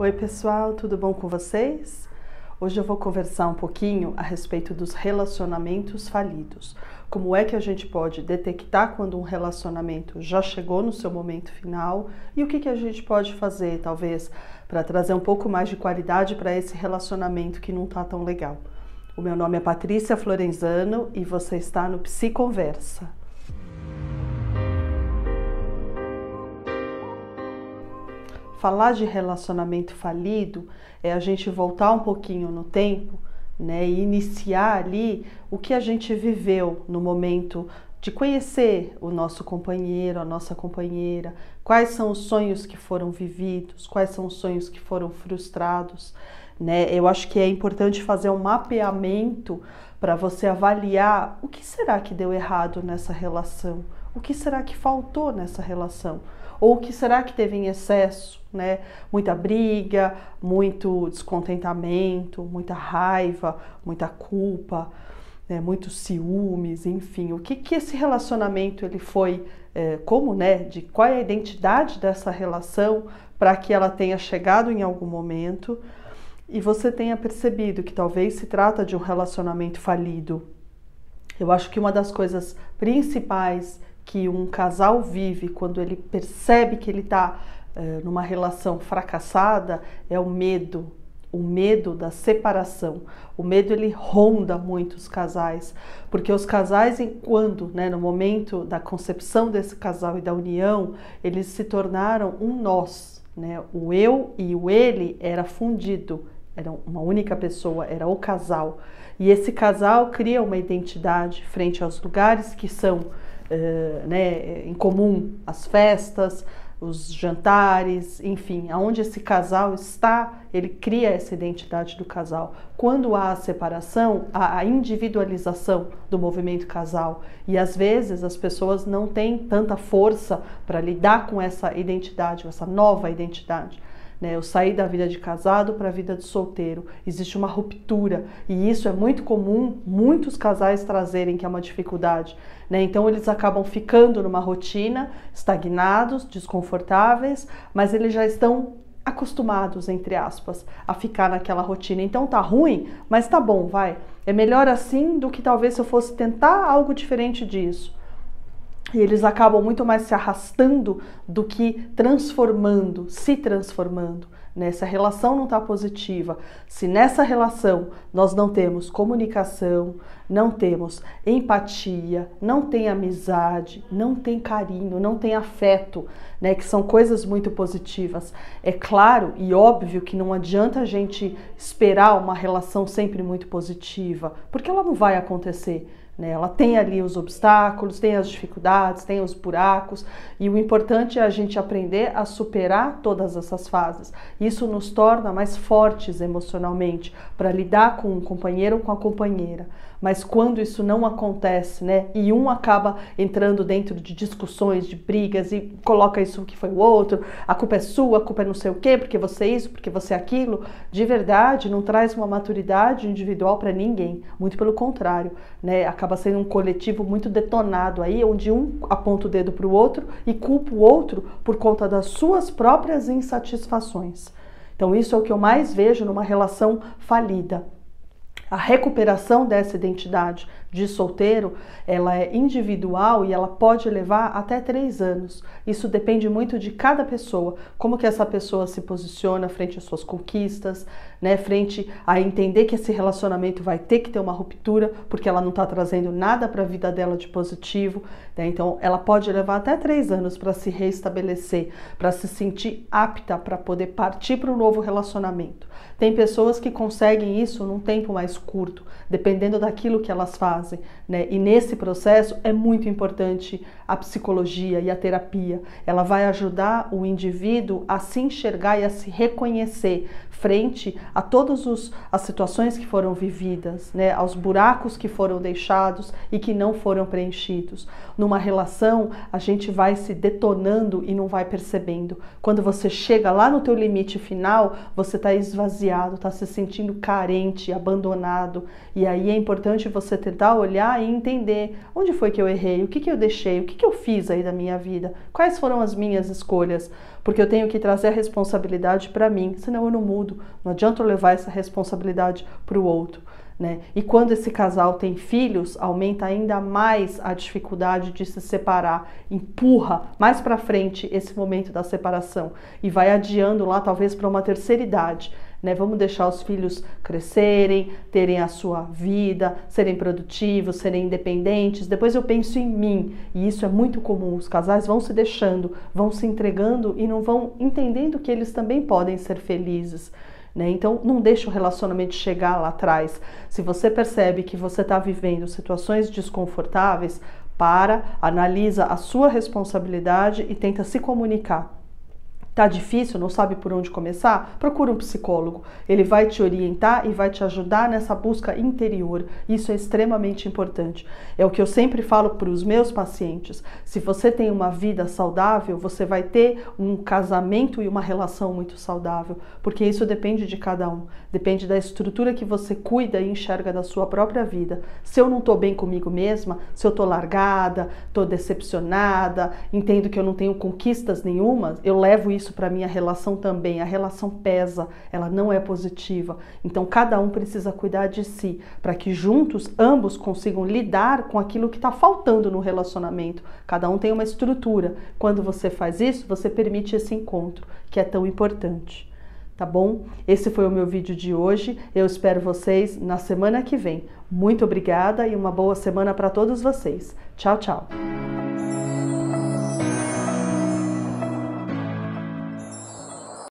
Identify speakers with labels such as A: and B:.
A: Oi pessoal, tudo bom com vocês? Hoje eu vou conversar um pouquinho a respeito dos relacionamentos falidos. Como é que a gente pode detectar quando um relacionamento já chegou no seu momento final e o que a gente pode fazer, talvez, para trazer um pouco mais de qualidade para esse relacionamento que não está tão legal. O meu nome é Patrícia Florenzano e você está no Psiconversa. Falar de relacionamento falido é a gente voltar um pouquinho no tempo, né, e iniciar ali o que a gente viveu no momento de conhecer o nosso companheiro, a nossa companheira, quais são os sonhos que foram vividos, quais são os sonhos que foram frustrados, né? Eu acho que é importante fazer um mapeamento para você avaliar o que será que deu errado nessa relação, o que será que faltou nessa relação, ou o que será que teve em excesso, né? Muita briga, muito descontentamento, muita raiva, muita culpa, né? Muitos ciúmes, enfim. O que esse relacionamento ele foi, qual é a identidade dessa relação para que ela tenha chegado em algum momento e você tenha percebido que talvez se trata de um relacionamento falido. Eu acho que uma das coisas principais que um casal vive quando ele percebe que ele está numa relação fracassada é o medo da separação. O medo ele ronda muito os casais, porque os casais, no momento da concepção desse casal e da união, eles se tornaram um nós, né? O eu e o ele era fundido, era uma única pessoa, era o casal. E esse casal cria uma identidade frente aos lugares que são em comum, as festas, os jantares, enfim, aonde esse casal está, ele cria essa identidade do casal. Quando há a separação, há a individualização do movimento casal e às vezes as pessoas não têm tanta força para lidar com essa identidade, essa nova identidade. Eu saí da vida de casado para a vida de solteiro, existe uma ruptura e isso é muito comum, muitos casais trazerem que é uma dificuldade, né? Então eles acabam ficando numa rotina, estagnados, desconfortáveis, mas eles já estão acostumados, entre aspas, a ficar naquela rotina. Então tá ruim, mas tá bom, vai. É melhor assim do que talvez se eu fosse tentar algo diferente disso. E eles acabam muito mais se arrastando do que se transformando. Se a relação não está positiva, se nessa relação nós não temos comunicação, não temos empatia, não tem amizade, não tem carinho, não tem afeto, né, que são coisas muito positivas. É claro e óbvio que não adianta a gente esperar uma relação sempre muito positiva, porque ela não vai acontecer. Ela tem ali os obstáculos, tem as dificuldades, tem os buracos e o importante é a gente aprender a superar todas essas fases. Isso nos torna mais fortes emocionalmente para lidar com o companheiro ou com a companheira. Mas quando isso não acontece, né, e um acaba entrando dentro de discussões, de brigas e coloca isso que foi o outro, a culpa é sua, a culpa é não sei o quê, porque você é isso, porque você é aquilo, de verdade não traz uma maturidade individual para ninguém, muito pelo contrário, né, acaba sendo um coletivo muito detonado aí, onde um aponta o dedo para o outro e culpa o outro por conta das suas próprias insatisfações. Então isso é o que eu mais vejo numa relação falida. A recuperação dessa identidade de solteiro, ela é individual e ela pode levar até 3 anos. Isso depende muito de cada pessoa, como que essa pessoa se posiciona frente às suas conquistas, né, frente a entender que esse relacionamento vai ter que ter uma ruptura, porque ela não está trazendo nada para a vida dela de positivo, né? Então ela pode levar até 3 anos para se reestabelecer, para se sentir apta para poder partir para um novo relacionamento. Tem pessoas que conseguem isso num tempo mais curto, dependendo daquilo que elas fazem, né? E nesse processo é muito importante a psicologia e a terapia. Ela vai ajudar o indivíduo a se enxergar e a se reconhecer frente a todas as situações que foram vividas, né? Aos buracos que foram deixados e que não foram preenchidos. Numa relação, a gente vai se detonando e não vai percebendo. Quando você chega lá no teu limite final, você está esvaziado, está se sentindo carente, abandonado. E aí é importante você tentar precisar olhar e entender onde foi que eu errei, o que que eu deixei, o que que eu fiz aí da minha vida, quais foram as minhas escolhas, porque eu tenho que trazer a responsabilidade para mim, senão eu não mudo, não adianta eu levar essa responsabilidade para o outro. Né? E quando esse casal tem filhos, aumenta ainda mais a dificuldade de se separar, empurra mais para frente esse momento da separação e vai adiando lá talvez para uma terceira idade. Né? Vamos deixar os filhos crescerem, terem a sua vida, serem produtivos, serem independentes. Depois eu penso em mim, e isso é muito comum. Os casais vão se deixando, vão se entregando e não vão entendendo que eles também podem ser felizes. Né? Então, não deixe o relacionamento chegar lá atrás. Se você percebe que você está vivendo situações desconfortáveis, analisa a sua responsabilidade e tenta se comunicar. Tá difícil, não sabe por onde começar? Procura um psicólogo. Ele vai te orientar e vai te ajudar nessa busca interior. Isso é extremamente importante. É o que eu sempre falo para os meus pacientes. Se você tem uma vida saudável, você vai ter um casamento e uma relação muito saudável, porque isso depende de cada um. Depende da estrutura que você cuida e enxerga da sua própria vida. Se eu não estou bem comigo mesma, se eu estou largada, estou decepcionada, entendo que eu não tenho conquistas nenhuma, eu levo isso para minha relação também. A relação pesa, ela não é positiva. Então cada um precisa cuidar de si, para que juntos ambos consigam lidar com aquilo que está faltando no relacionamento. Cada um tem uma estrutura. Quando você faz isso, você permite esse encontro, que é tão importante. Tá bom? Esse foi o meu vídeo de hoje. Eu espero vocês na semana que vem. Muito obrigada e uma boa semana para todos vocês. Tchau, tchau!